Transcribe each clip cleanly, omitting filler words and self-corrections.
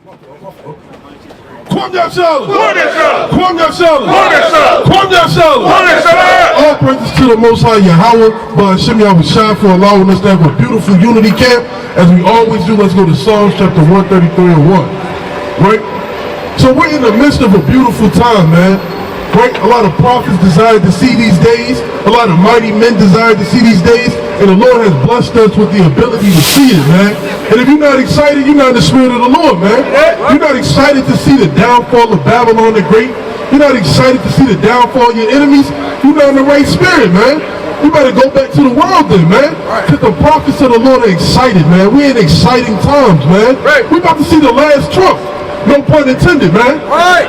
All praises to the Most High Yahweh, but Hashem Yahushua for allowing us to have a beautiful unity camp. As we always do, let's go to Psalms chapter 133 and 1. Right? So we're in the midst of a beautiful time, man. Right? A lot of prophets desired to see these days. A lot of mighty men desired to see these days. And the Lord has blessed us with the ability to see it, man. And if you're not excited, you're not in the spirit of the Lord, man. You're not excited to see the downfall of Babylon the Great. You're not excited to see the downfall of your enemies. You're not in the right spirit, man. You better go back to the world then, man. Because the prophets of the Lord are excited, man. We're in exciting times, man. We're about to see the last trump. No pun intended, man. Right?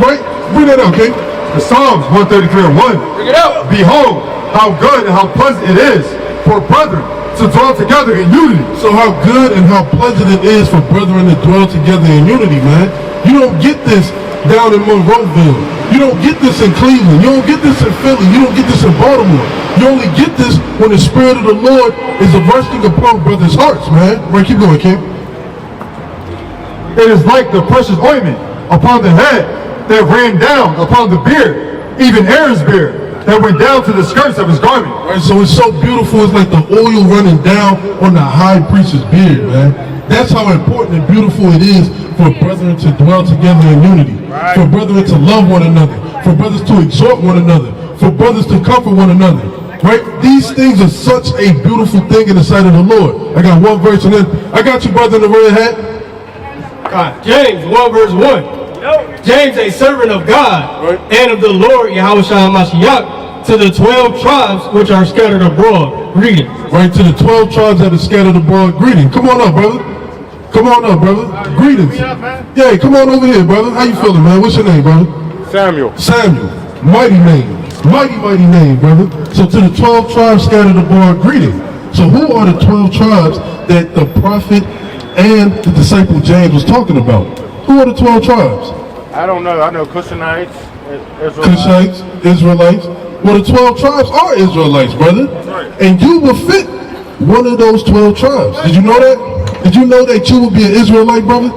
Bring that out, okay? The Psalms 133 and 1. Bring it out. Behold, how good and how pleasant it is for brethren to dwell together in unity. So how good and how pleasant it is for brethren to dwell together in unity, man. You don't get this down in Monroeville. You don't get this in Cleveland. You don't get this in Philly. You don't get this in Baltimore. You only get this when the Spirit of the Lord is resting upon brothers' hearts, man. Right, keep going, Kim. It is like the precious ointment upon the head that ran down upon the beard, even Aaron's beard, that went down to the skirts of his garment. Right, so it's so beautiful. It's like the oil running down on the high priest's beard, man. That's how important and beautiful it is for brethren to dwell together in unity, for brethren to love one another, for brothers to exhort one another, for brothers to comfort one another. Right? These things are such a beautiful thing in the sight of the Lord. I got one verse and then I got you, brother in the red hat. James 1 verse 1. James, a servant of God and of the Lord Yahushua Mashiach, to the 12 tribes which are scattered abroad. Greeting. Right, to the 12 tribes that are scattered abroad. Greeting. Come on up, brother. Come on up, brother. Greetings. Yeah, come on over here, brother. How you feeling, man? What's your name, brother? Samuel. Samuel. Mighty name. Mighty name, brother. So to the 12 tribes scattered abroad, greeting. So who are the 12 tribes that the prophet and the disciple James was talking about? Who are the 12 tribes? I don't know. I know Cushonites, Cushites, Israelites. Well, the 12 tribes are Israelites, brother. And you will fit one of those 12 tribes. Did you know that? Did you know that you will be an Israelite, brother?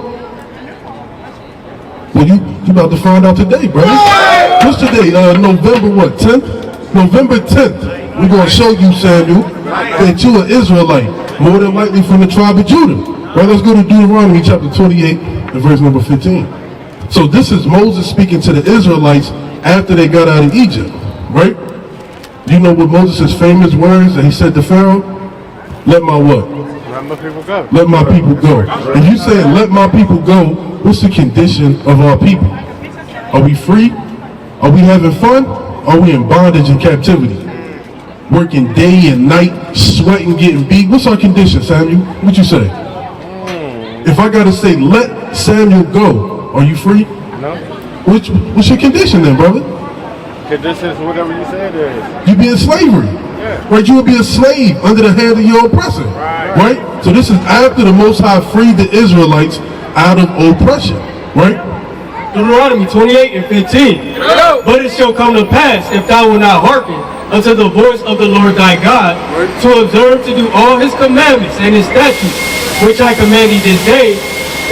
Well, you about to find out today, brother. What's today? November what? 10th? November 10th. We're going to show you, Samuel, that you're an Israelite, more than likely from the tribe of Judah. Right, let's go to Deuteronomy chapter 28 and verse number 15. So this is Moses speaking to the Israelites after they got out of Egypt, right? Do you know what Moses' famous words that he said to Pharaoh? Let my what? Let my people go. Let my people go. If you say let my people go, what's the condition of our people? Are we free? Are we having fun? Are we in bondage and captivity? Working day and night, sweating, getting beat. What's our condition, Samuel? What you say? If I gotta say let Samuel go, are you free? No. What's your condition then, brother? Condition is whatever you say it is. You be in slavery. Yeah. Right? You will be a slave under the hand of your oppressor. Right? So this is after the Most High freed the Israelites out of oppression. Right? Deuteronomy 28 and 15. But it shall come to pass, if thou wilt not hearken unto the voice of the Lord thy God, to observe to do all his commandments and his statutes, which I command thee this day,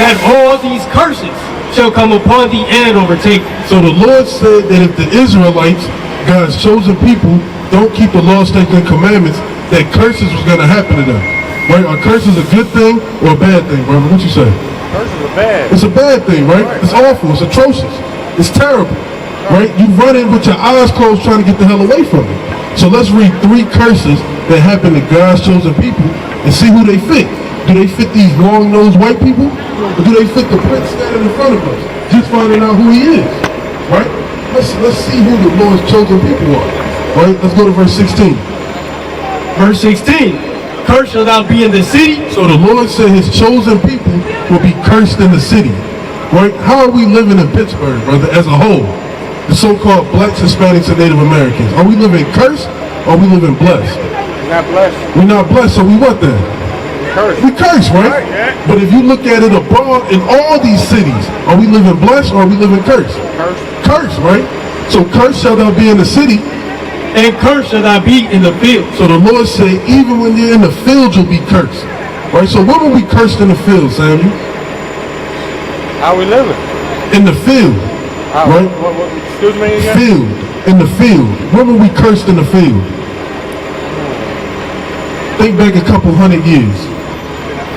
that all these curses shall come upon thee and overtake thee. So the Lord said that if the Israelites, God's chosen people, don't keep the law, statutes, and commandments, that curses was going to happen to them. Right? Are curses a good thing or a bad thing, brother? What you say? Curses are bad. It's a bad thing, right? It's awful. It's atrocious. It's terrible. Right? You run in with your eyes closed trying to get the hell away from it. So let's read 3 curses that happen to God's chosen people and see who they fit. Do they fit these long-nosed white people? Or do they fit the prince standing in front of us? Just finding out who he is. Right? Let's see who the Lord's chosen people are. Right? Let's go to verse 16. Verse 16. Cursed shall thou be in the city. So the Lord said his chosen people will be cursed in the city. Right? How are we living in Pittsburgh, brother, as a whole? The so-called blacks, Hispanics, and Native Americans. Are we living cursed or are we living blessed? We're not blessed. We're not blessed, so we what then? Cursed. We curse, right? But if you look at it abroad in all these cities, are we living blessed or are we living cursed? Cursed. Cursed, right? So cursed shall thou be in the city. And cursed shall thou be in the field. So the Lord said, even when you're in the field, you'll be cursed. Right? So when were we cursed in the field, Samuel? How we living? In the field, right? Excuse me again? Field, in the field. When were we cursed in the field? Think back a couple hundred years.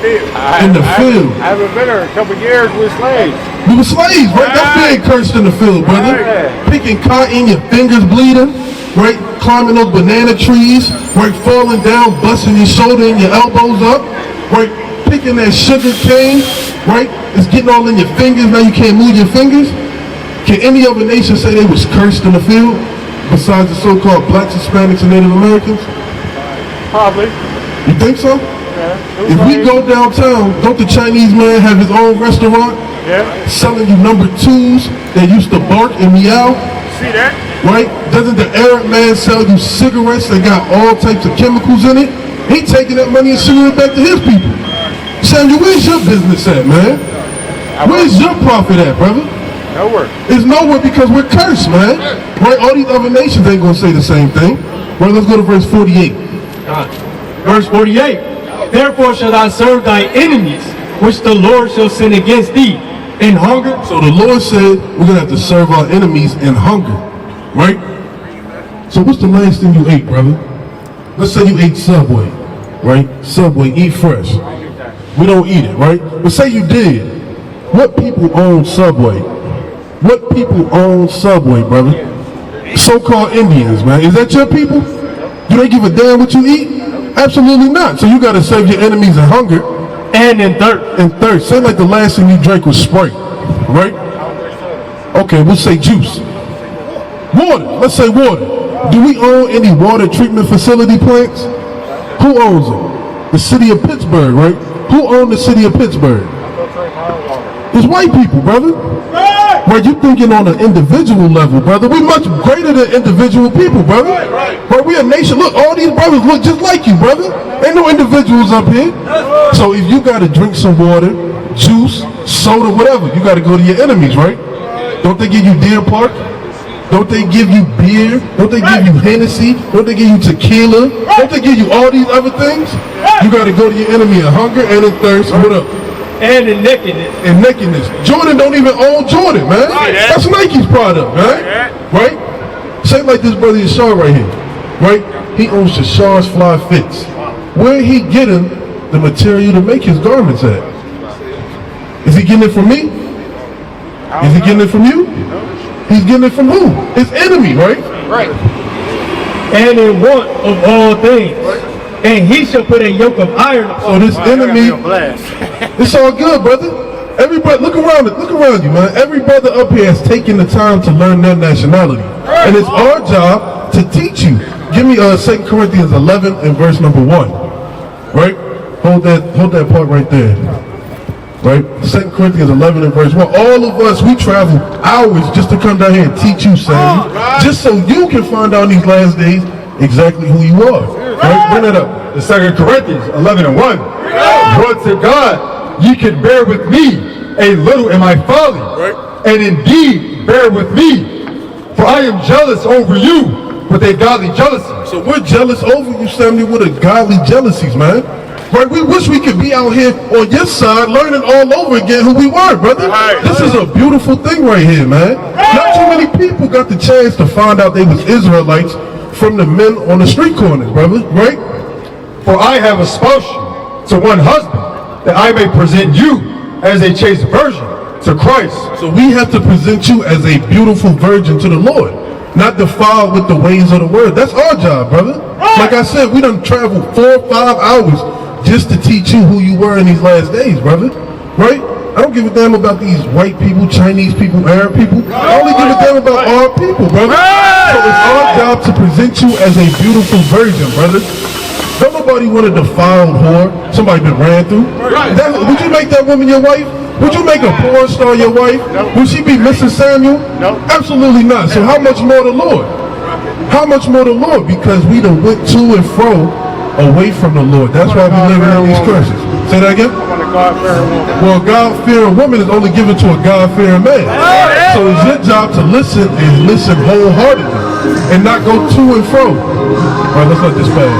In the field. I haven't been there a couple years with slaves. We were slaves, right? That's being cursed in the field, brother. Right. Picking cotton, your fingers bleeding, right? Climbing those banana trees, right? Falling down, busting your shoulder and your elbows up, right? Picking that sugar cane, right? It's getting all in your fingers, now you can't move your fingers. Can any other nation say they was cursed in the field besides the so-called blacks, Hispanics, and Native Americans? Probably. You think so? Yeah. If we go downtown, don't the Chinese man have his own restaurant? Yeah. Selling you number 2s that used to bark and meow? See that? Right? Doesn't the Arab man sell you cigarettes that got all types of chemicals in it? He taking that money and sending it back to his people. Samuel, where's your business at, man? Where's your profit at, brother? Nowhere. It's nowhere because we're cursed, man. Right? All these other nations ain't gonna say the same thing. Right, let's go to verse 48. Verse 48. Therefore shall thou serve thy enemies, which the Lord shall send against thee, in hunger. So the Lord said we're gonna have to serve our enemies in hunger, right? So what's the last thing you ate, brother? Let's say you ate Subway, right? Subway, eat fresh. We don't eat it, right? But say you did. What people own Subway? What people own Subway, brother? So-called Indians, man. Is that your people? Do they give a damn what you eat? Absolutely not. So you gotta save your enemies in hunger. And in thirst. And thirst. Say like the last thing you drank was Sprite, right? Okay, we'll say juice. Water. Let's say water. Do we own any water treatment facility plants? Who owns them? The city of Pittsburgh, right? Who owns the city of Pittsburgh? It's white people, brother. Right, you thinking on an individual level, brother. We much greater than individual people, brother. Right, we a nation. Look, all these brothers look just like you, brother. Ain't no individuals up here. So if you gotta drink some water, juice, soda, whatever, you gotta go to your enemies, right? Don't they give you Deer Park? Don't they give you beer? Don't they give you Hennessy? Don't they give you tequila? Don't they give you all these other things? You gotta go to your enemy in hunger and in thirst. What up? And in nakedness. And nakedness. Jordan don't even own Jordan, man. That's Nike's product, man. Right? Say like this brother Yashar right here. Right? He owns Yashar's Fly Fits. Where he getting the material to make his garments at? Is he getting it from me? Is he getting it from you? He's getting it from who? His enemy, right? Right. And in want of all things. And he shall put a yoke of iron So this enemy, it's all good, brother. Everybody, look around you, man. Every brother up here has taken the time to learn their nationality. And it's our job to teach you. Give me 2 Corinthians 11 and verse number 1. Right? Hold that part right there. Right? 2 Corinthians 11 and verse 1. All of us, we travel hours just to come down here and teach you, Sam. Just so you can find out in these last days exactly who you are. Right? Bring it up. The 2 Corinthians 11 and 1. But to God, ye can bear with me a little in my folly, and indeed bear with me. For I am jealous over you with a godly jealousy. So we're jealous over you, Samuel, with a godly jealousies, man. Right? We wish we could be out here on your side learning all over again who we were, brother. This is a beautiful thing right here, man. Not too many people got the chance to find out they was Israelites from the men on the street corners, brother, right? For I have espoused you to one husband, that I may present you as a chaste virgin to Christ. So we have to present you as a beautiful virgin to the Lord, not defiled with the ways of the word. That's our job, brother. Like I said, we done traveled 4 or 5 hours just to teach you who you were in these last days, brother, right? I don't give a damn about these white people, Chinese people, Arab people. I only give a damn about our people, brother. So it's our job to present you as a beautiful virgin, brother. Don't nobody want a defiled whore, somebody been ran through. Would you make that woman your wife? Would you make a porn star your wife? Would she be Mrs. Samuel? No. Absolutely not. So how much more the Lord? How much more the Lord? Because we done went to and fro away from the Lord. That's why we living in these curses. Say that again? Well, a God-fearing woman is only given to a God-fearing man. So it's your job to listen and listen wholeheartedly and not go to and fro. All right, let's let this pass.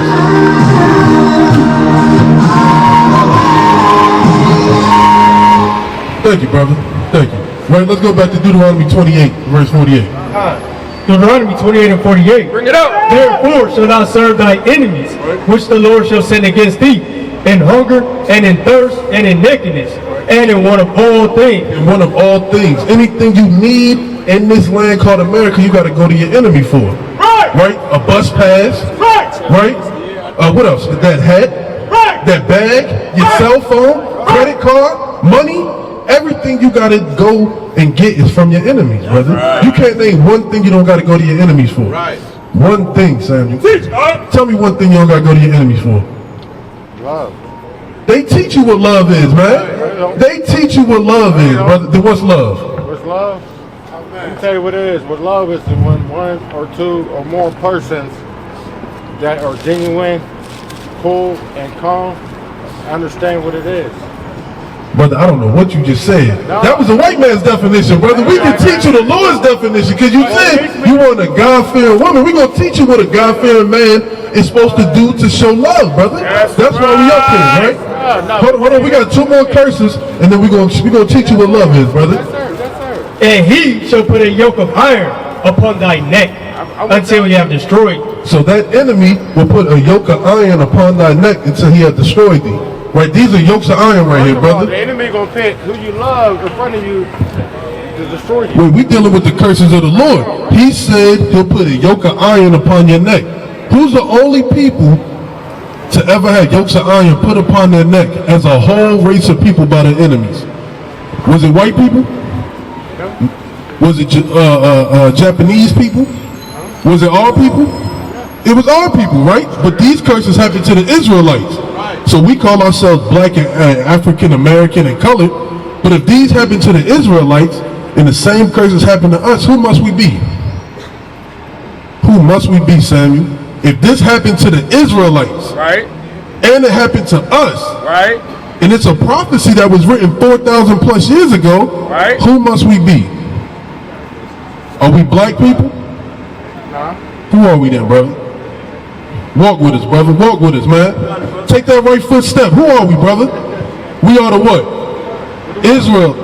Thank you, brother. Thank you. Right, let's go back to Deuteronomy 28, verse 48. Deuteronomy 28 and 48. Bring it up. Therefore shalt thou serve thy enemies, which the Lord shall send against thee, in hunger, and in thirst, and in nakedness, and in want of all things. In one of all things. Anything you need in this land called America, you got to go to your enemy for. Right? A bus pass. Right? What else? That hat. That bag. Your cell phone. Credit card. Money. Everything you got to go and get is from your enemies, brother. You can't name one thing you don't got to go to your enemies for. One thing, Samuel. Tell me one thing you don't got to go to your enemies for. Love. They teach you what love is, man. They teach you what love is, brother. Then what's love? What's love? Let me tell you what it is. What love is when one or two or more persons that are genuine, cool, and calm understand what it is. Brother, I don't know what you just said. That was a white man's definition, brother. We can teach you the Lord's definition because you said you want a God-fearing woman. We're going to teach you what a God-fearing man is supposed to do to show love, brother. That's why we up here, right? Hold on. We got 2 more curses, and then we're going to teach you what love is, brother. And he shall put a yoke of iron upon thy neck until you have destroyed. So that enemy will put a yoke of iron upon thy neck until he has destroyed thee. Right, these are yokes of iron right here, brother. The enemy gonna pit who you love in front of you to destroy you. Wait, we dealing with the curses of the Lord. He said he'll put a yoke of iron upon your neck. Who's the only people to ever have yokes of iron put upon their neck as a whole race of people by their enemies? Was it white people? Was it Japanese people? Was it our people? It was our people, right? But these curses happened to the Israelites. So we call ourselves black and African American and colored. But if these happen to the Israelites and the same curses happen to us, who must we be? Who must we be, Samuel? If this happened to the Israelites, Right. and it happened to us, Right. and it's a prophecy that was written 4,000 plus years ago, Right. who must we be? Are we black people? Nah. Who are we then, brother? Walk with us, brother. Walk with us, man. Take that right foot step. Who are we, brother? We are the what? Israel.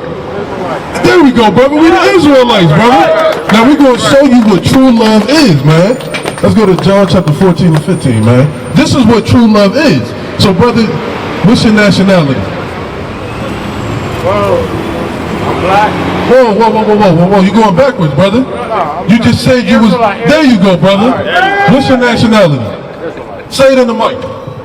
There we go, brother. We the Israelites, brother. Now we're going to show you what true love is, man. Let's go to John chapter 14 and 15, man. This is what true love is. So, brother, what's your nationality? Whoa. I'm black. Whoa. You going backwards, brother. You just said you was... There you go, brother. What's your nationality? Say it in the mic.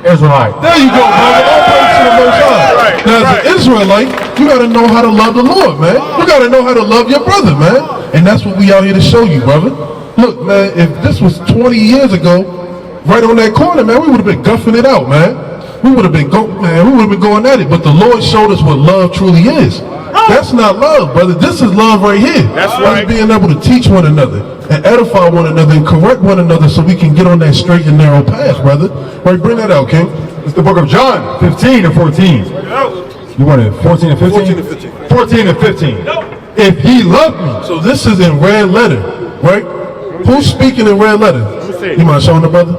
Israelite. There you go, brother. All praise to the Most High. Now, as an Israelite, you got to know how to love the Lord, man. You got to know how to love your brother, man. And that's what we out here to show you, brother. Look, man, if this was 20 years ago, right on that corner, man, we would have been guffing it out, man. We would have been going at it. But the Lord showed us what love truly is. That's not love, brother. This is love right here. That's right. Us being able to teach one another and edify one another and correct one another so we can get on that straight and narrow path, brother. Right, bring that out, King. It's the book of John, 15 and 14. You want it 14 and 15? 14 and 15. 14 and 15. If he loved me. So this is in red letter, right? Who's speaking in red letter? You mind showing the brother?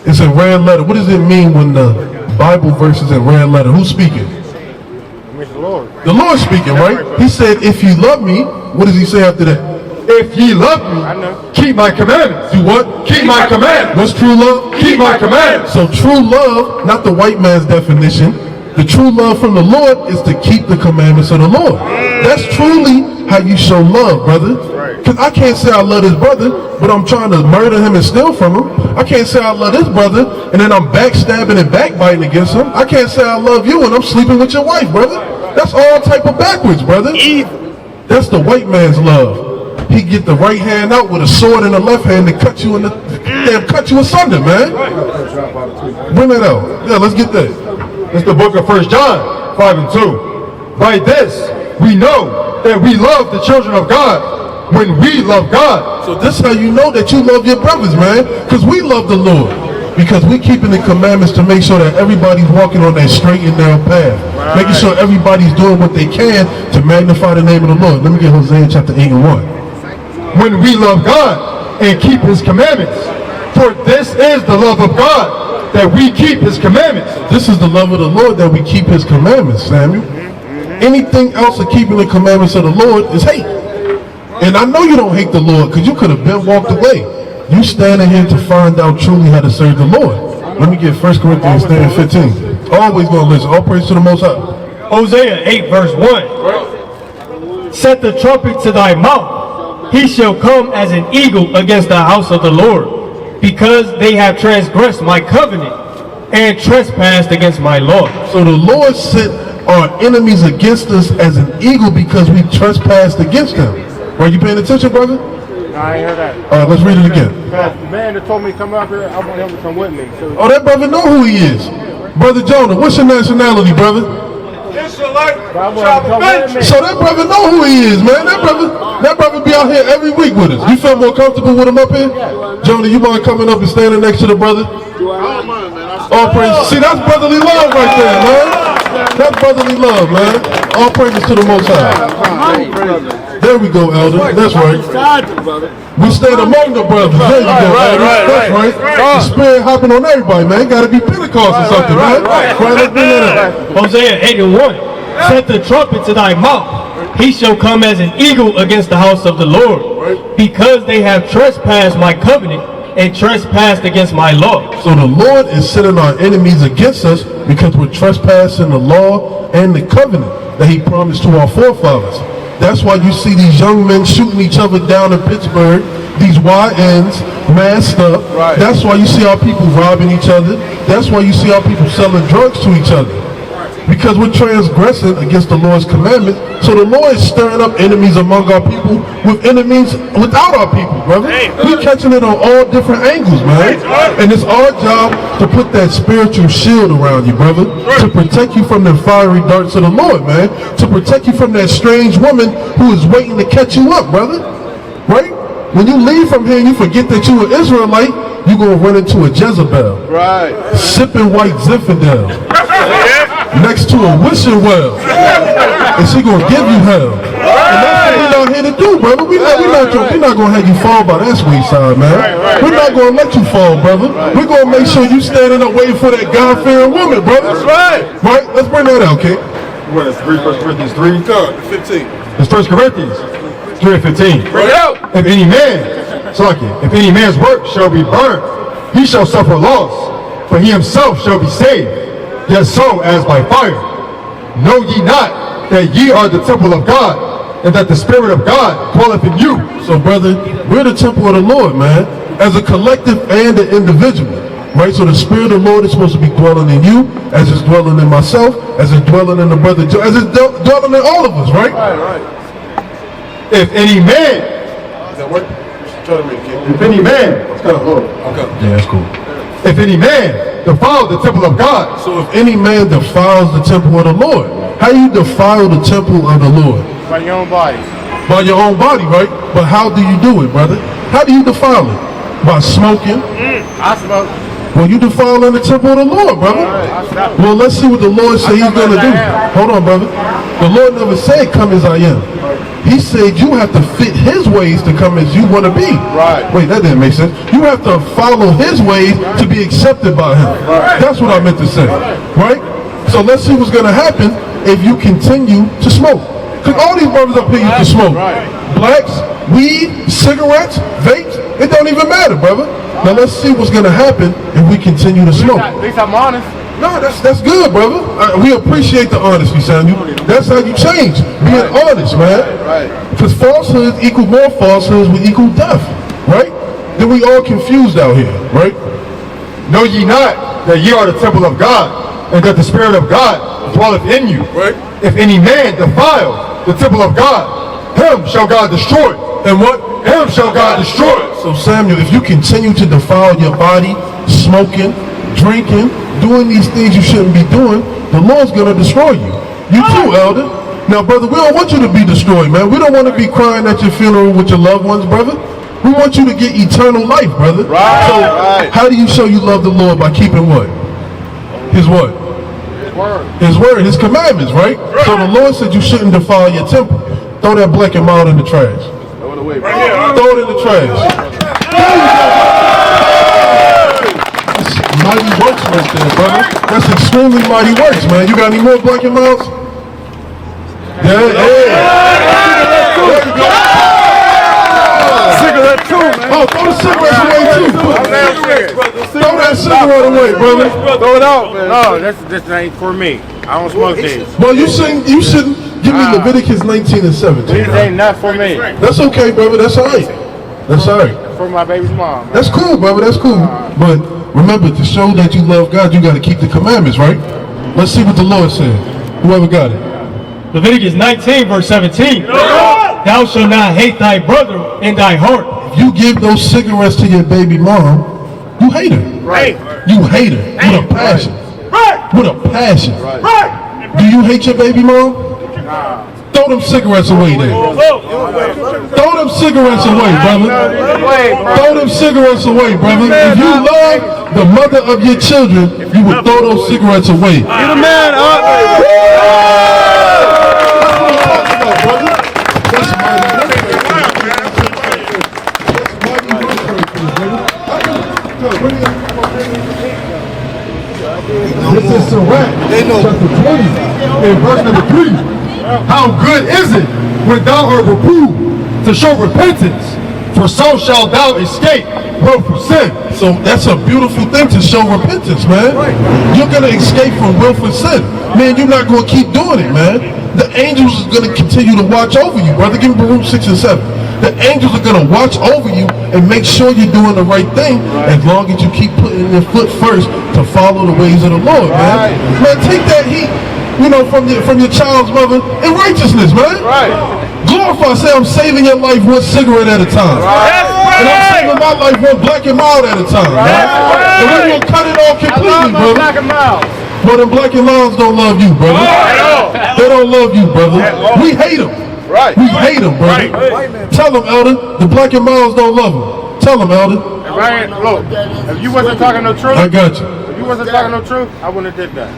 It's in red letter. What does it mean when the Bible verse is in red letter? Who's speaking? The Lord. The Lord speaking, right? He said, if you love me, what does he say after that? If ye love me, keep my commandments. Do what? Keep my commandments. What's true love? Keep my commandments. So true love, not the white man's definition, the true love from the Lord is to keep the commandments of the Lord. That's truly how you show love, brother. Because I can't say I love this brother, but I'm trying to murder him and steal from him. I can't say I love this brother, and then I'm backstabbing and backbiting against him. I can't say I love you and I'm sleeping with your wife, brother. That's all type of backwards, brother. That's the white man's love. He get the right hand out with a sword in the left hand to cut you in the cut you asunder, man. Bring that out. Yeah, let's get that. It's the book of 1 John 5 and 2. By this we know that we love the children of God when we love God. So this is how you know that you love your brothers, man. Because we love the Lord. Because we keeping the commandments to make sure that everybody's walking on that straight and narrow path. Making sure everybody's doing what they can to magnify the name of the Lord. Let me get Hosea chapter 8 and 1. When we love God and keep his commandments. For this is the love of God, that we keep his commandments. This is the love of the Lord, that we keep his commandments, Samuel. Anything else of keeping the commandments of the Lord is hate. And I know you don't hate the Lord because you could have been walked away. You standing here to find out truly how to serve the Lord. Let me get 1 Corinthians 10:15. Always going to listen. All praise to the Most High. Hosea 8 verse 1. Set the trumpet to thy mouth. He shall come as an eagle against the house of the Lord, because they have transgressed my covenant and trespassed against my law. So the Lord sent our enemies against us as an eagle because we trespassed against him. Are you paying attention, brother? No, I ain't heard that. All right, let's read it again. The man that told me to come up here, I want him to come with me. So Oh, that brother know who he is. Brother Jonah, what's your nationality, brother? but I want him to come with me. So that brother know who he is, man. That brother be out here every week with us. You feel more comfortable with him up here? Jonah, you mind coming up and standing next to the brother? All praise. See, that's brotherly love right there, man. That's brotherly love, man. All praises to the Most High. There we go, Elder. That's right. We stand among the brothers. There you go, Elder. That's right. The spirit hopping on everybody, man. Got to be Pentecost or something, man. Right, let's bring that up. Hosea 8 and 1. Set the trumpet to thy mouth. He shall come as an eagle against the house of the Lord, because they have trespassed my covenant and trespassed against my law. So the Lord is sending our enemies against us because we're trespassing the law and the covenant that he promised to our forefathers. That's why you see these young men shooting each other down in Pittsburgh, these YNs masked up. Right. That's why you see our people robbing each other. That's why you see our people selling drugs to each other. Because we're transgressing against the Lord's commandments. So the Lord is stirring up enemies among our people with enemies without our people, brother. We're catching it on all different angles, man. And it's our job to put that spiritual shield around you, brother, to protect you from the fiery darts of the Lord, man, to protect you from that strange woman who is waiting to catch you up, brother. Right? When you leave from here and you forget that you're an Israelite, you're going to run into a Jezebel. Right. Sipping white Zinfandel. Next to a wishing well. And she going to give you hell. And that's what we're not here to do, brother. We're not going to have you fall by that sweet side, man. We're not going to let you fall, brother. We're going to make sure you standing up waiting for that God-fearing woman, brother. That's right. Right? Let's bring that out, okay? What is 1 Corinthians 3? 15. It's 1 Corinthians 3 and 15. Bring it out. If any man's work shall be burned, he shall suffer loss, but he himself shall be saved, yet so as by fire. Know ye not that ye are the temple of God, and that the Spirit of God dwelleth in you? So, brother, we're the temple of the Lord, man, as a collective and an individual. Right? So the Spirit of the Lord is supposed to be dwelling in you, as it's dwelling in myself, as it's dwelling in the brother, as it's dwelling in all of us, right? Right. If any man, Does that work? Try to read it, kid. if any man, it's kind of low. Okay. Yeah, that's cool. If any man defile the temple of God. So if any man defiles the temple of the Lord, how you defile the temple of the Lord? By your own body. By your own body, right? But how do you do it, brother? How do you defile it? By smoking? I smoke. Well, you defiling the temple of the Lord, brother. Well, let's see what the Lord said he's going to do. Hold on, brother. The Lord never said, come as I am. He said you have to fit his ways to come as you want to be. Right. Wait, that didn't make sense. You have to follow his ways to be accepted by him. Right. That's what I meant to say. Right? So let's see what's going to happen if you continue to smoke. Because all these brothers up here used to smoke. Right. Blacks, weed, cigarettes, vapes, it don't even matter, brother. Now let's see what's going to happen if we continue to smoke. At least I'm honest. No, that's good, brother. We appreciate the honesty, Samuel. That's how you change. Being honest, man. Because falsehoods equal more falsehoods will equal death, right? Then we all confused out here, right? Know ye not that ye are the temple of God, and that the Spirit of God dwelleth in you? Right. If any man defile the temple of God, him shall God destroy. And what? Him shall God destroy. So Samuel, if you continue to defile your body, smoking, drinking, doing these things you shouldn't be doing, the Lord's going to destroy you. You too, elder. Now, brother, we don't want you to be destroyed, man. We don't want to be crying at your funeral with your loved ones, brother. We want you to get eternal life, brother. Right. So how do you show you love the Lord? By keeping what? His what? His word, his commandments, right? So the Lord said you shouldn't defile your temple. Throw that black and mild in the trash. Throw it away, bro. Throw it in the trash. Mighty works right there, brother. That's extremely mighty works, man. You got any more black and milds? Cigarette too, man. Oh, throw the cigarettes away too. Throw that cigarette away, brother. Throw it out, man. No, this ain't for me. I don't smoke these. Well, you shouldn't give me Leviticus 19 and 17. These ain't not for me. That's okay, brother. That's all right. That's all right. For my baby's mom. That's cool, brother. That's cool. But remember, to show that you love God, you got to keep the commandments, right? Let's see what the Lord said. Whoever got it. Leviticus 19, verse 17. Thou shalt not hate thy brother in thy heart. If you give those cigarettes to your baby mom, you hate her. Right. You hate her with a passion. With a passion. Do you hate your baby mom? Throw them cigarettes away then. Throw them cigarettes away, brother. Throw them cigarettes away, brother. If you love the mother of your children, you would throw those cigarettes away. Get a man up. This is Sirach, chapter 20, and verse number 3. How good is it when thou art reproved to show repentance, for so shalt thou escape willful sin. So that's a beautiful thing, to show repentance, man. You're going to escape from willful sin. Man, you're not going to keep doing it, man. The angels are going to continue to watch over you, brother. Give me Baruch 6 and 7. The angels are going to watch over you and make sure you're doing the right thing, as long as you keep putting your foot first to follow the ways of the Lord, man. Man, take that heat, from your child's mother in righteousness, man. Glorify, say, I'm saving your life one cigarette at a time. And I'm saving my life one black and mild at a time, man. And we're going to cut it off completely, brother. Black and mild. But them black and milds don't love you, brother. They don't love you, brother. We hate them. Right. We hate them, brother. Tell them, Elder, the black and milds don't love them. Tell them, Elder. Look, if you wasn't talking no truth, I got you. If you wasn't talking no truth, I wouldn't have did that.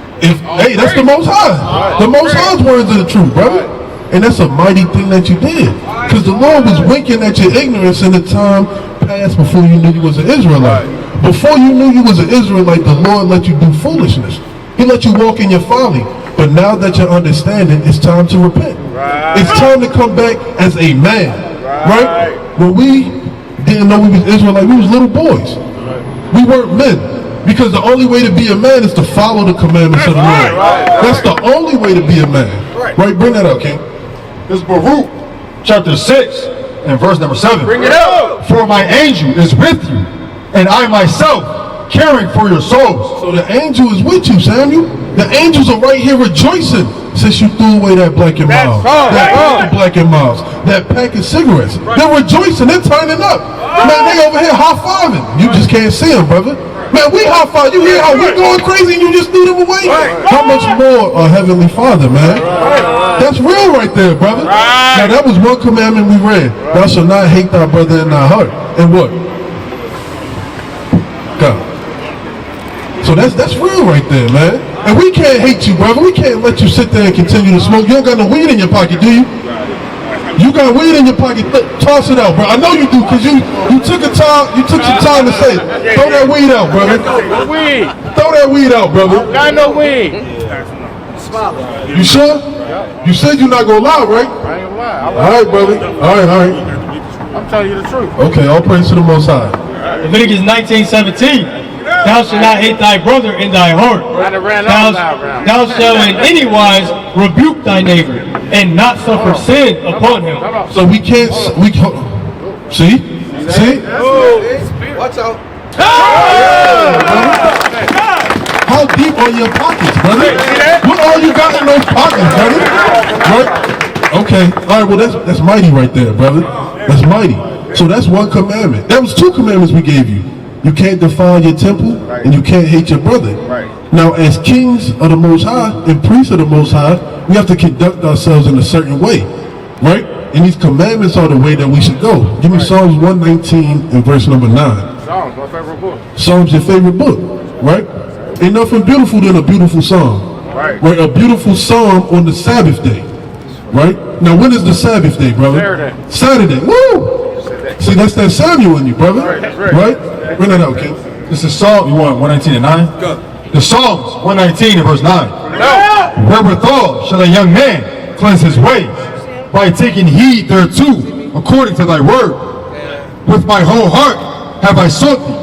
Hey, that's the Most High. The Most High's words are the truth, brother. And that's a mighty thing that you did. Because the Lord was winking at your ignorance in the time past before you knew you was an Israelite. Before you knew you was an Israelite, the Lord let you do foolishness. He let you walk in your folly. But now that you're understanding, it's time to repent. It's time to come back as a man. Right? When we didn't know we was Israelite, we was little boys. We weren't men. Because the only way to be a man is to follow the commandments of the Lord. That's the only way to be a man. Right? Bring that out, King. This is Baruch, chapter 6, and verse number 7. Bring it out. For my angel is with you, and I myself caring for your souls. So the angel is with you, Samuel. The angels are right here rejoicing since you threw away that black and mild. That black and miles. That pack of cigarettes. They're rejoicing. They're turning up. Man, they over here high-fiving. You just can't see them, brother. Man, we high-five. You hear how we going crazy and you just threw them away? How much more our Heavenly Father, man? That's real right there, brother. Now, that was one commandment we read. Thou shalt not hate thy brother in thy heart. And what? God. So that's real right there, man. And we can't hate you, brother. We can't let you sit there and continue to smoke. You don't got no weed in your pocket, do you? You got weed in your pocket. Toss it out, bro. I know you do, because you took some time to say it. Throw that weed out, brother. Throw that weed out, brother. Got no weed. You sure? You said you're not gonna lie, right? I ain't gonna lie. All right, brother. All right. I'm telling you the truth. Okay, all praise to the Most High. Leviticus 19:17. Thou shalt not hate thy brother in thy heart. Thou shalt in any wise rebuke thy neighbor, and not suffer sin upon him. So we can't. See? Watch out. How deep are your pockets, brother? What all you got in those pockets, brother? Right? Okay. All right. Well, that's mighty right there, brother. That's mighty. So that's one commandment. That was two commandments we gave you. You can't defile your temple, and you can't hate your brother. Now, as kings of the Most High and priests of the Most High, we have to conduct ourselves in a certain way, right? And these commandments are the way that we should go. Give me Psalms 119 and verse number 9. Psalms, my favorite book. Psalms, your favorite book, right? Ain't nothing beautiful than a beautiful psalm. Right? A beautiful psalm on the Sabbath day, right? Now, when is the Sabbath day, brother? Saturday. Woo! See, that's that Samuel in you, brother. Right? Bring that out, King. This is Psalm, you want 119 and 9? Go. The Psalms, 119 and verse 9. Wherewithal shall a young man cleanse his ways, by taking heed thereto, according to thy word. With my whole heart have I sought thee.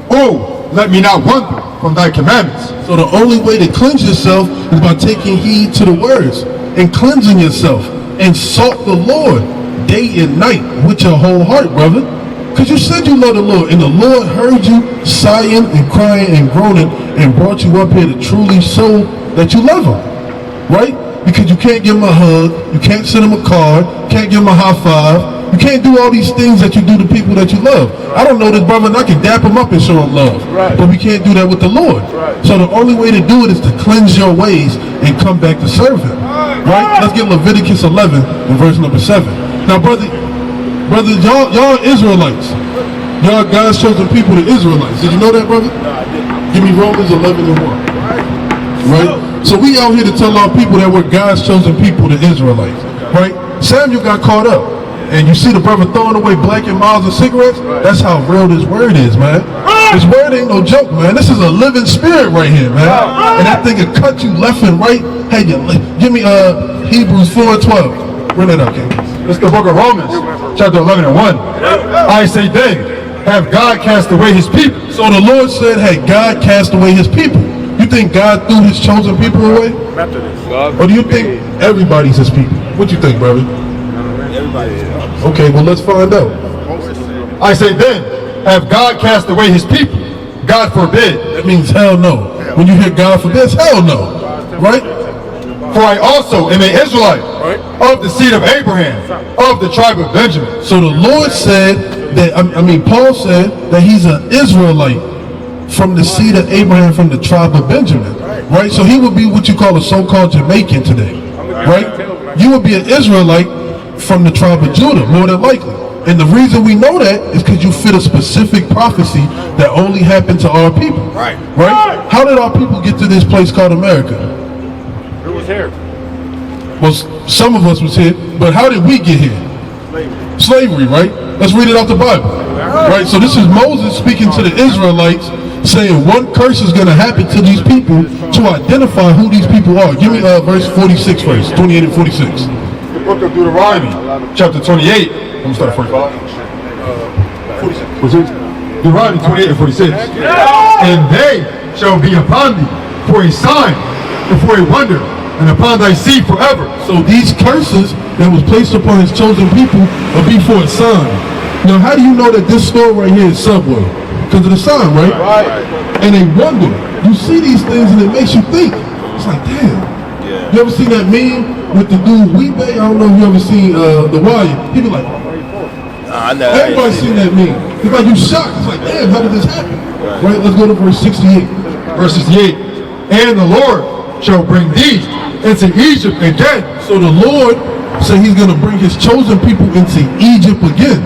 Oh, let me not wander from thy commandments. So the only way to cleanse yourself is by taking heed to the words and cleansing yourself and sought the Lord day and night with your whole heart, brother. Because you said you love the Lord, and the Lord heard you sighing and crying and groaning and brought you up here to truly show that you love him, right? Because you can't give him a hug, you can't send him a card, can't give him a high five, you can't do all these things that you do to people that you love. I don't know this brother, and I can dap him up and show him love, but we can't do that with the Lord. So the only way to do it is to cleanse your ways and come back to serve him, right? Let's get Leviticus 11 and verse number 7. Now, brothers, y'all Israelites. Y'all God's chosen people, the Israelites. Did you know that, brother? No, I didn't. Give me Romans 11 and 1. Right? So we out here to tell our people that we're God's chosen people, the Israelites. Right? Samuel got caught up. And you see the brother throwing away Black and Miles and cigarettes? That's how real this word is, man. This word ain't no joke, man. This is a living spirit right here, man. And that thing will cut you left and right. Hey, give me Hebrews 4 and 12. Bring that up, King. It's the book of Romans, chapter 11 and 1. I say then, have God cast away his people? So the Lord said, hey, God cast away his people. You think God threw his chosen people away? Or do you think everybody's his people? What you think, brother? Everybody. Okay, well, let's find out. I say then, have God cast away his people? God forbid. That means hell no. When you hear God forbid, hell no. Right? For I also am an Israelite, of the seed of Abraham, of the tribe of Benjamin. So the Lord said that, Paul said that he's an Israelite from the seed of Abraham, from the tribe of Benjamin. Right? So he would be what you call a so-called Jamaican today. Right? You would be an Israelite from the tribe of Judah, more than likely. And the reason we know that is because you fit a specific prophecy that only happened to our people. Right? How did our people get to this place called America? Who was here? Well, some of us was here, but how did we get here? Slavery, right? Let's read it out the Bible. Right? So this is Moses speaking to the Israelites, saying one curse is going to happen to these people to identify who these people are. Give me verse 46 first, 28 and 46. The book of Deuteronomy, chapter 28. I'm going to start at 45. 46. Deuteronomy 28 and 46. And they shall be upon thee for a sign and for a wonder, and upon thy seed forever. So these curses that was placed upon his chosen people will be for a sign. Now, how do you know that this store right here is Subway? Because of the sign, right? And they wonder. You see these things and it makes you think. It's like, damn. Yeah. You ever seen that meme with the dude Weebay? I don't know if you ever seen The Wire. He be like, I know. everybody's seen that meme. It's like you shocked. It's like, damn, how did this happen? Right? Let's go to verse 68. Verse 68. And the Lord shall bring thee into Egypt again. So the Lord said he's going to bring his chosen people into Egypt again.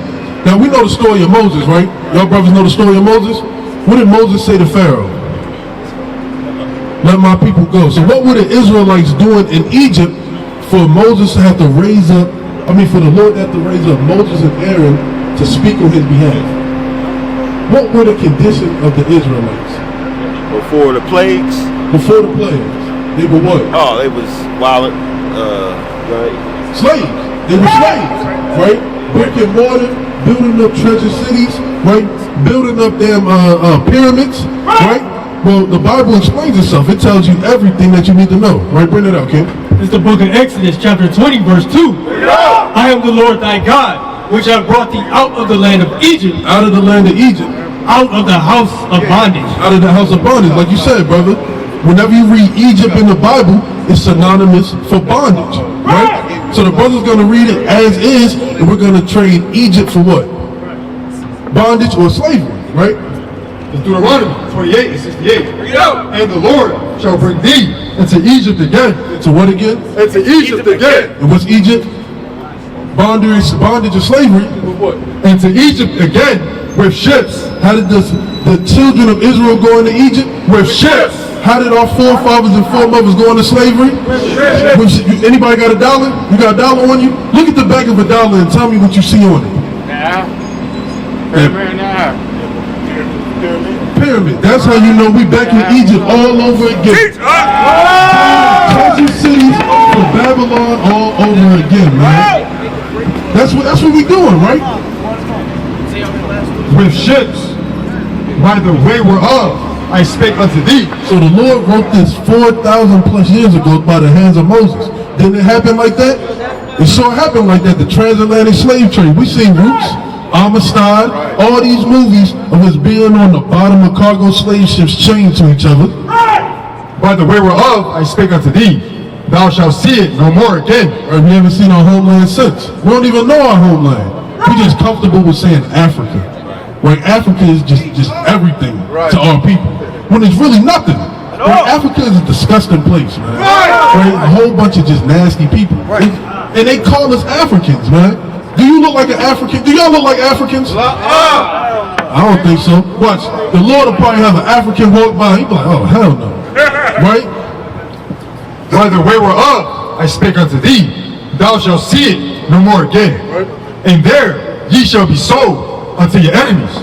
Now we know the story of Moses, right? Y'all brothers know the story of Moses? What did Moses say to Pharaoh? Let my people go. So what were the Israelites doing in Egypt for Moses to have to raise up, for the Lord to have to raise up Moses and Aaron to speak on his behalf? What were the condition of the Israelites? Before the plagues? Before the plagues. They were what? Oh, they was violent. Slaves. They were slaves, right? Brick and mortar, building up treasure cities, right? Building up damn pyramids, right? Well, the Bible explains itself. It tells you everything that you need to know, right? Bring it out, King. It's the book of Exodus, chapter 20, verse 2. I am the Lord thy God, which have brought thee out of the land of Egypt. Out of the land of Egypt. Out of the house of bondage. Out of the house of bondage, like you said, brother. Whenever you read Egypt in the Bible, it's synonymous for bondage, right? So the brother's going to read it as is, and we're going to trade Egypt for what? Bondage or slavery, right? It's Deuteronomy 28 and 68. And the Lord shall bring thee into Egypt again. To what again? Into Egypt again. And what's Egypt? Bondage or slavery. What? Into Egypt again with ships. How did the children of Israel go into Egypt? With ships. How did our forefathers and foremothers go into slavery? Anybody got a dollar? You got a dollar on you? Look at the back of a dollar and tell me what you see on it. pyramid. That's how you know we back in Egypt all over again. Treasure cities for Babylon all over again, man. That's what we doing, right? With ships, by the way whereof I spake unto thee. So the Lord wrote this 4,000 plus years ago by the hands of Moses. Didn't it happen like that? It sure happened like that. The transatlantic slave trade. We seen Roots, Amistad, all these movies of us being on the bottom of cargo slave ships chained to each other. By the way whereof I spake unto thee, thou shalt see it no more again. Right, we haven't seen our homeland since. We don't even know our homeland. We just comfortable with saying Africa. Right, Africa is just everything to our people. When it's really nothing. Right, Africa is a disgusting place, man. Right, a whole bunch of just nasty people. And they call us Africans, man. Do you look like an African? Do y'all look like Africans? I don't think so. Watch, the Lord will probably have an African walk by. He'll be like, oh, hell no. Right? By the way whereof I spake unto thee, thou shalt see it no more again. And there ye shall be sold unto your enemies,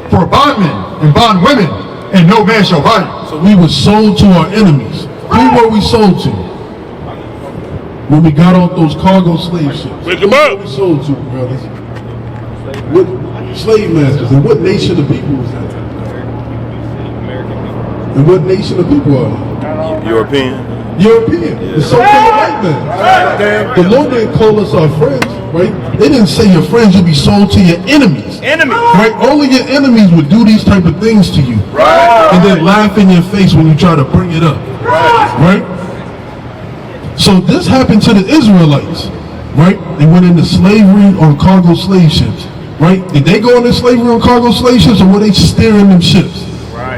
for bondmen and bondwomen, and no man shall buy you. So we were sold to our enemies. Who were we sold to? When we got off those cargo slave ships. Who were we sold to, brothers? What slave masters? And what nation of people was that? And what nation of people are they? European. The so-called white man. The Lord didn't call us our friends, right? They didn't say your friends, you'll be sold to your enemies. Right? Only your enemies would do these type of things to you. And then laugh in your face when you try to bring it up. Right? So this happened to the Israelites. Right? They went into slavery on cargo slave ships. Right? Did they go into slavery on cargo slave ships, or were they steering them ships?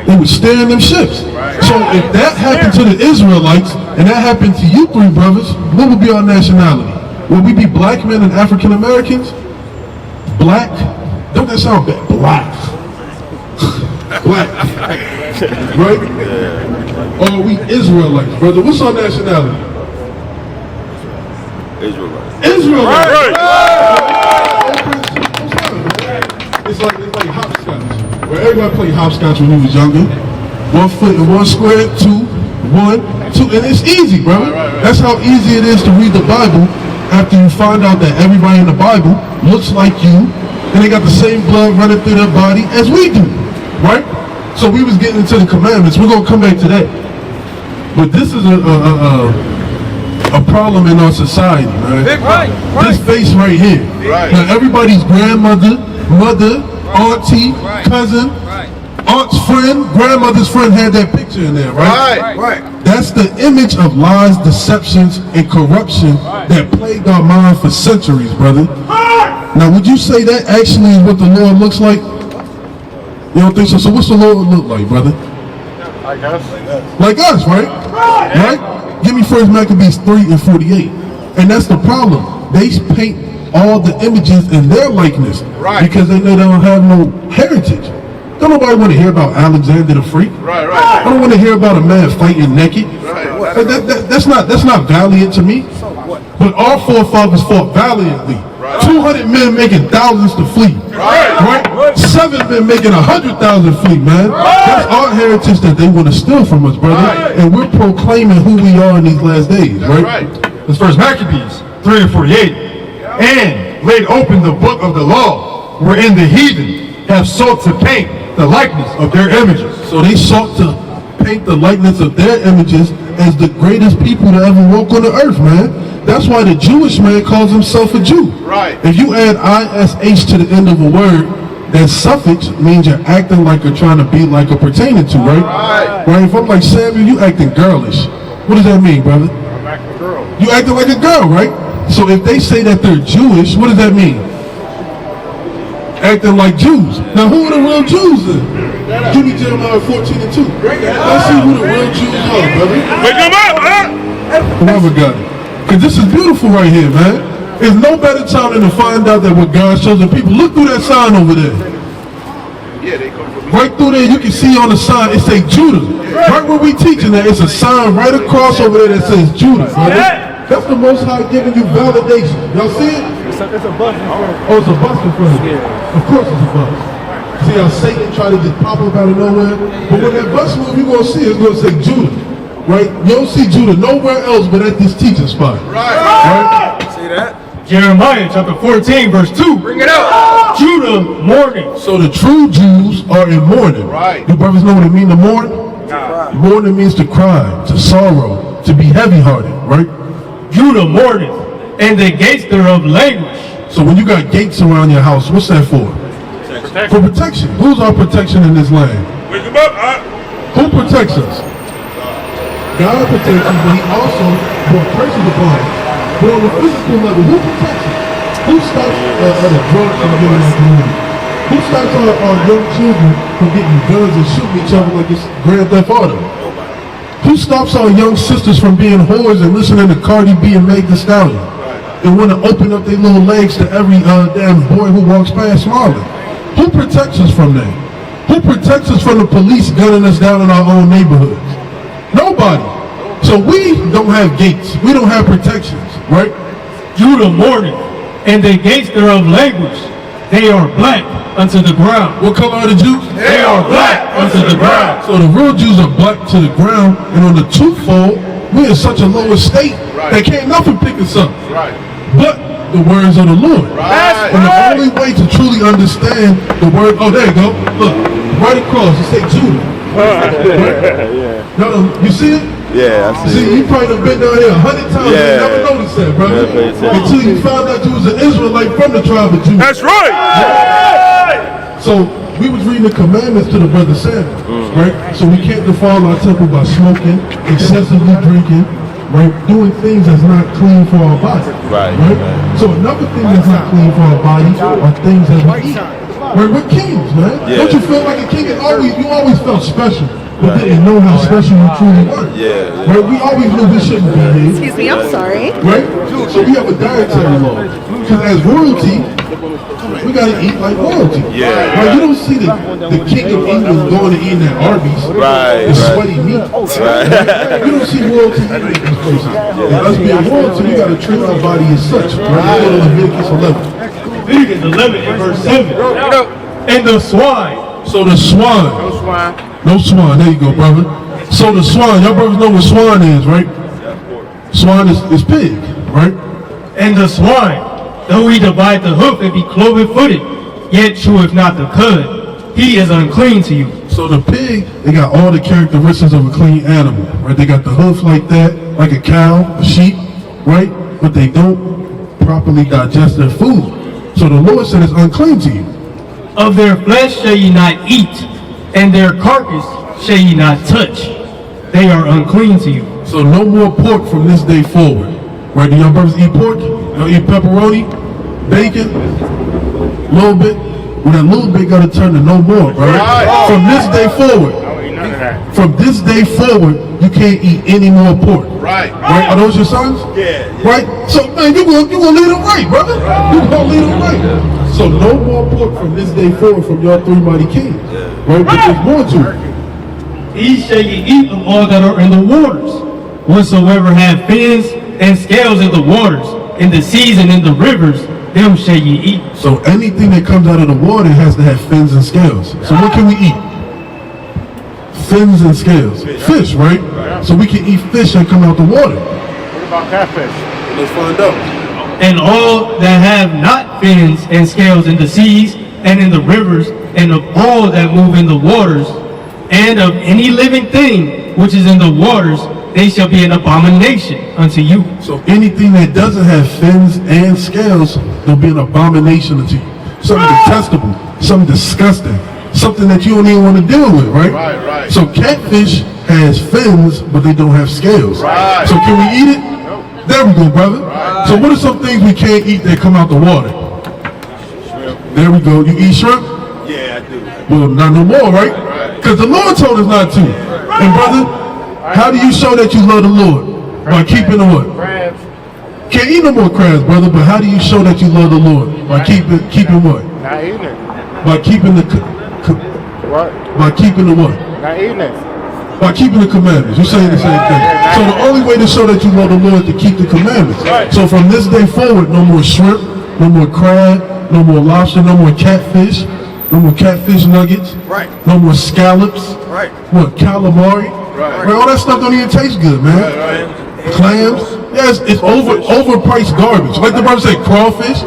They were steering them ships. So if that happened to the Israelites, and that happened to you three brothers, what would be our nationality? Would we be black men and African Americans? Black? Don't that sound bad? Black. Black. Right? Or are we Israelites, brother? What's our nationality? Israelites. It's like hopscotch. Where everybody played hopscotch when he was younger. 1 foot in one square, 2, 1, 2, and it's easy, brother. That's how easy it is to read the Bible after you find out that everybody in the Bible looks like you, and they got the same blood running through their body as we do, right? So we was getting into the commandments. We're gonna come back to that, but this is a problem in our society, right? This face right here. Now everybody's grandmother, mother, auntie, cousin, aunt's friend, grandmother's friend had that picture in there, right? That's the image of lies, deceptions, and corruption that plagued our mind for centuries, brother. Now, would you say that actually is what the Lord looks like? You don't think so? So what's the Lord look like, brother? Like us. Like us, right? Right? Give me 1 Maccabees 3:48. And that's the problem. They paint all the images in their likeness because they know they don't have no heritage. Don't nobody want to hear about Alexander the Freak. I don't want to hear about a man fighting naked. That's not valiant to me. But our forefathers fought valiantly. 200 men making thousands to flee. Right? 7 men making 100,000 flee, man. That's our heritage that they want to steal from us, brother. And we're proclaiming who we are in these last days, right? This first Maccabees 3:48. And laid open the book of the law, wherein the heathen have sought to paint the likeness of their images. So they sought to paint the likeness of their images as the greatest people to ever walk on the earth, man. That's why the Jewish man calls himself a Jew. If you add ISH to the end of a word, that suffix means you're acting like you're trying to be like or pertaining to, right? If I'm like, Samuel, you acting girlish. What does that mean, brother? I'm acting girl. You acting like a girl, right? So if they say that they're Jewish, what does that mean? Acting like Jews. Now who are the real Jews then? Give me Jeremiah 14:2. Let's see who the real Jews are, brother. Wake them up, huh? Whoever got it. Because this is beautiful right here, man. There's no better time than to find out that we're God's chosen people. Look through that sign over there. Right through there, you can see on the sign, it says Judah. Right where we teaching that, it's a sign right across over there that says Judah, brother. That's the Most High giving you validation. Y'all see it? It's a bus in front. Oh, it's a bus in front of you. Of course it's a bus. See how Satan try to just pop up out of nowhere? But when that bus move, you're going to see it's going to say Judah, right? You don't see Judah nowhere else but at this teaching spot. Right? See that? Jeremiah chapter 14, verse 2. Bring it out. Judah mourning. So the true Jews are in mourning. Right. You brothers know what it means to mourn? Mourning means to cry, to sorrow, to be heavy-hearted, right? Judah mourneth, and the gates thereof languish. So when you got gates around your house, what's that for? For protection. Who's our protection in this land? Wake him up. Who protects us? God protects us, but he also brought curses upon us. But on the physical level, who protects us? Who stops the drugs from getting out the community? Who stops our young children from getting guns and shooting each other like it's Grand Theft Auto? Who stops our young sisters from being whores and listening to Cardi B and Meg Thee Stallion? And want to open up their little legs to every damn boy who walks past smiling? Who protects us from that? Who protects us from the police gunning us down in our own neighborhoods? Nobody. So we don't have gates. We don't have protections, right? Judah mourneth, and the gates thereof languish. They are black unto the ground. What color are the Jews? They are black unto the ground. So the real Jews are black to the ground, and on the twofold, we're in such a low estate that can't nothing pick us up. But the words of the Lord. And the only way to truly understand the word, oh, there you go. Look, right across, it say Judah. Right? No, you see it? Yeah, I see. See, you probably done been down here 100 times and never noticed that, brother. Until you found out you was an Israelite from the tribe of Judah. That's right. So we was reading the commandments to the brother Samuel, right? So we can't defile our temple by smoking, excessively drinking, right? Doing things that's not clean for our body, Right. So another thing that's not clean for our body are things that we eat. Right? We're kings, man. Yeah. Don't you feel like a king? You always felt special, but didn't know how special you truly were. Yeah. Right? We always knew we shouldn't be here. Excuse me, I'm sorry. Right? So we have a dietary law. Because as royalty, we gotta eat like royalty. Yeah. Right? You don't see the king of England going to eat at Arby's. Right, The right. sweaty meat. Right. You don't see royalty eating at these places. And us being royalty, we gotta treat our body as such. Right? Go to Leviticus 11. Leviticus 11 and verse 7. And the swine. So the swine. No swine. There you go, brother. So the swine. Y'all brothers know what swine is, right? Swine is pig, right? And the swine, though he divide the hoof and be cloven-footed, yet cheweth not the cud, he is unclean to you. So the pig, they got all the characteristics of a clean animal, right? They got the hoof like that, like a cow, a sheep, right? But they don't properly digest their food. So the Lord said it's unclean to you. Of their flesh shall ye not eat, and their carcass shall ye not touch. They are unclean to you. So no more pork from this day forward. Right? Do y'all brothers eat pork? Y'all eat pepperoni? Bacon? A little bit? Well, that little bit got to turn to no more, right? From this day forward. From this day forward, you can't eat any more pork. Right? Are those your sons? Yeah. Right? So, man, you gonna lead them right, brother. You gonna lead them right. So no more pork from this day forward from y'all three mighty kings. Right? But there's more to it. These shall ye eat of all that are in the waters, whatsoever have fins and scales in the waters, in the seas and in the rivers, them shall ye eat. So anything that comes out of the water has to have fins and scales. So what can we eat? Fins and scales. Fish, right? So we can eat fish that come out the water. What about catfish? Let's find out. And all that have not fins and scales in the seas and in the rivers, and of all that move in the waters, and of any living thing which is in the waters, they shall be an abomination unto you. So anything that doesn't have fins and scales will be an abomination unto you. Something detestable, something disgusting, something that you don't even want to deal with, right? Right. So catfish has fins, but they don't have scales. Right. So can we eat it? There we go, brother. Right. So what are some things we can't eat that come out the water? Shrimp. There we go. You eat shrimp? Yeah, I do. Well, not no more, right? Because the Lord told us not to. And brother, how do you show that you love the Lord? By keeping the what? Crabs. Can't eat no more crabs, brother, but how do you show that you love the Lord? By keeping what? Not eating it. By keeping the What? by keeping the what? Not eating it. By keeping the commandments. You're saying the same thing. So the only way to show that you love the Lord is to keep the commandments. So from this day forward, no more shrimp, no more crab, no more lobster, no more catfish, No more catfish nuggets. Right. No more scallops. Right. What, calamari? Right. All that stuff don't even taste good, man. Clams. Yes, it's overpriced garbage. Like the brother said, crawfish.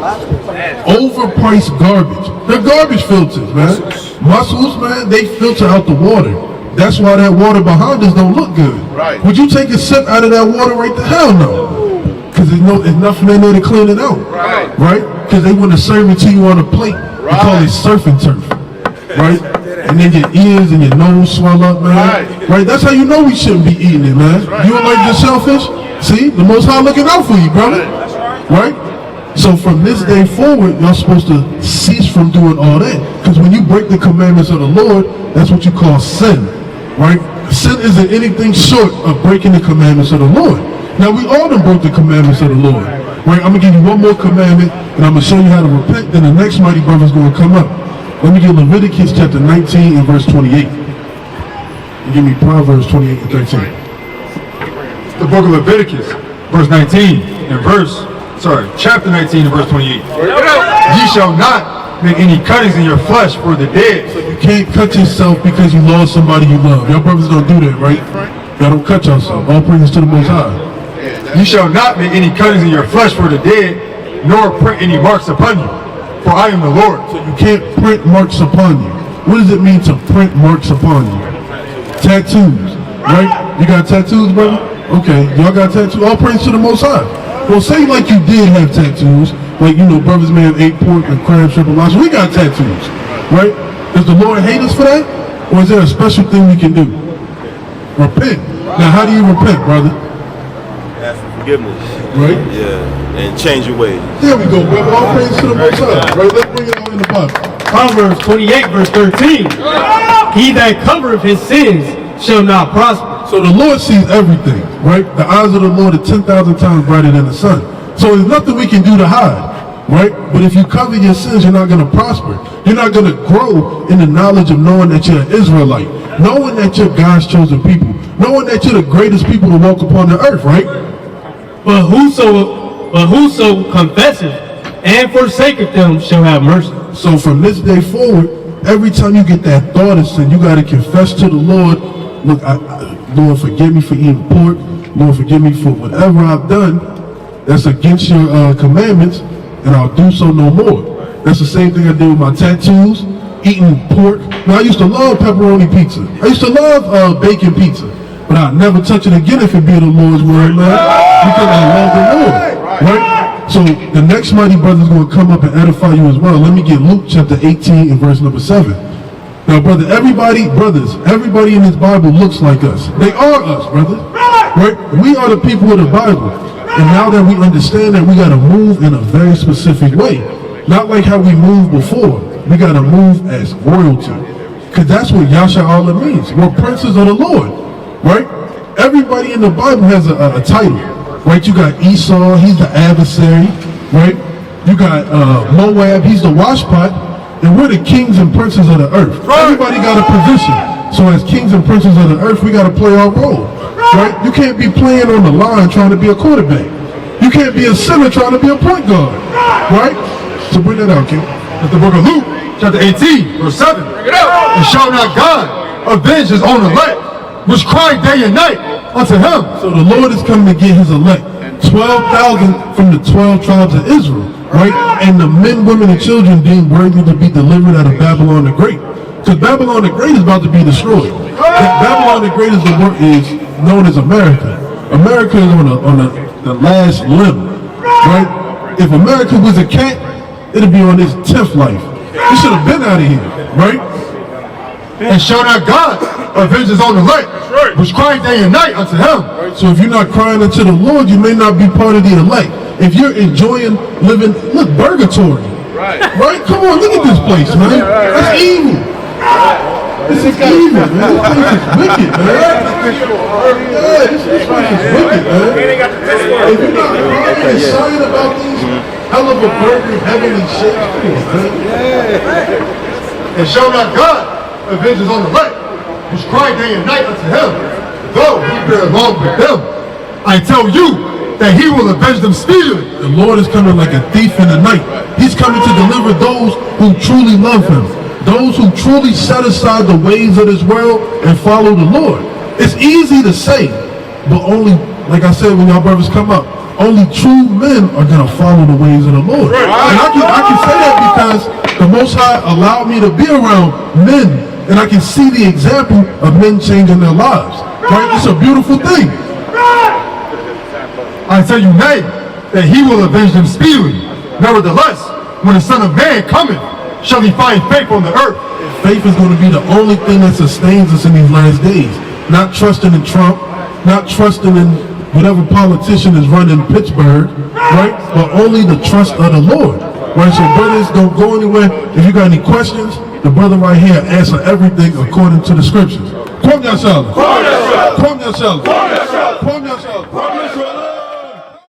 Overpriced garbage. They're garbage filters, man. Mussels, man, they filter out the water. That's why that water behind us don't look good. Right. Would you take a sip out of that water right to hell no? Because there's nothing in there to clean it out. Right. Right? Because they want to serve it to you on a plate. They call it surf and turf. Right? And then your ears and your nose swell up, man. Right? That's how you know we shouldn't be eating it, man. You don't like the shellfish? See? The Most High looking out for you, brother. Right? So from this day forward, y'all supposed to cease from doing all that. Because when you break the commandments of the Lord, that's what you call sin. Right? Sin isn't anything short of breaking the commandments of the Lord. Now we all done broke the commandments of the Lord. Right? I'm going to give you one more commandment, and I'm going to show you how to repent, then the next mighty brother is going to come up. Let me give Leviticus chapter 19 and verse 28. And give me Proverbs 28 and 13. The book of Leviticus, verse 19, chapter 19 and verse 28. Ye shall not make any cuttings in your flesh for the dead. You can't cut yourself because you lost somebody you love. Y'all brothers don't do that, right? Y'all don't cut yourself. All praises to the Most High. Ye shall not make any cuttings in your flesh for the dead, nor print any marks upon you. For I am the Lord. So you can't print marks upon you. What does it mean to print marks upon you? Tattoos, right? You got tattoos, brother? Okay, y'all got tattoos? All praise to the Most High. Well, say like you did have tattoos, like, you know, brothers may have ate pork and crab, shrimp, and lobster. We got tattoos, right? Does the Lord hate us for that? Or is there a special thing we can do? Repent. Now, how do you repent, brother? Ask for forgiveness. Right? Yeah. And change your ways. There we go, brother. All praise to the Most High. Right? Let's bring it all in the Bible. Proverbs 28 verse 13. He that covereth his sins shall not prosper. So the Lord sees everything, right? The eyes of the Lord are 10,000 times brighter than the sun. So there's nothing we can do to hide, right? But if you cover your sins, you're not going to prosper. You're not going to grow in the knowledge of knowing that you're an Israelite, knowing that you're God's chosen people, knowing that you're the greatest people to walk upon the earth, right? But whoso confesseth and forsaketh them shall have mercy. So from this day forward, every time you get that thought of sin, you got to confess to the Lord, look, Lord, forgive me for eating pork. Lord, forgive me for whatever I've done that's against your commandments, and I'll do so no more. That's the same thing I did with my tattoos, eating pork. Now, I used to love pepperoni pizza. I used to love bacon pizza. But I'll never touch it again if it be the Lord's word, man. Because I love the Lord, right? So the next mighty brother is going to come up and edify you as well. Let me get Luke chapter 18 and verse number 7. Now, everybody in this Bible looks like us. They are us, brother. Right? We are the people of the Bible. And now that we understand that, we got to move in a very specific way. Not like how we moved before. We got to move as royalty. Because that's what Yasha Allah means. We're princes of the Lord. Right? Everybody in the Bible has a title. Right? You got Esau, he's the adversary. Right? You got Moab, he's the washpot. And we're the kings and princes of the earth. Everybody got a position. So as kings and princes of the earth, we got to play our role. Right? You can't be playing on the line trying to be a quarterback. You can't be a center trying to be a point guard. Right? So bring that out, King. That's the book of Luke, chapter 18, verse 7. And shall not God avenge his own elect, which cry day and night unto him? So the Lord is coming to get his elect. 12,000 from the 12 tribes of Israel. Right? And the men, women, and children deemed worthy to be delivered out of Babylon the Great. Because Babylon the Great is about to be destroyed. Babylon the Great is known as America. America is on the last limb. Right? If America was a cat, it'd be on its 10th life. It should have been out of here. Right? And shall not God avenge his own elect, which cry day and night unto him? So if you're not crying unto the Lord, you may not be part of the elect. If you're enjoying living, look, purgatory. Right? Come on, look at this place, man. It's evil. This is evil, man. This place is wicked, man. Yeah, this place is wicked, man. If you're not crying and sighing about these hell of a burger, heavenly shit, come on, man. And shall not God avenge his own elect, which cry day and night unto him, though he bear along with them? I tell you that he will avenge them speedily. The Lord is coming like a thief in the night. He's coming to deliver those who truly love him. those who truly set aside the ways of this world and follow the Lord. It's easy to say, but only, like I said when y'all brothers come up, only true men are going to follow the ways of the Lord. And I can say that because the Most High allowed me to be around men, and I can see the example of men changing their lives. Right? It's a beautiful thing. I tell you nay, that he will avenge them speedily. Nevertheless, when the Son of Man cometh, shall he find faith on the earth. Faith is going to be the only thing that sustains us in these last days. Not trusting in Trump, not trusting in whatever politician is running Pittsburgh, right? But only the trust of the Lord, right? So brothers, don't go anywhere. If you got any questions, the brother right here answer everything according to the scriptures. Quote yourself. Quote yourself. Quote yourself. Quote yourself.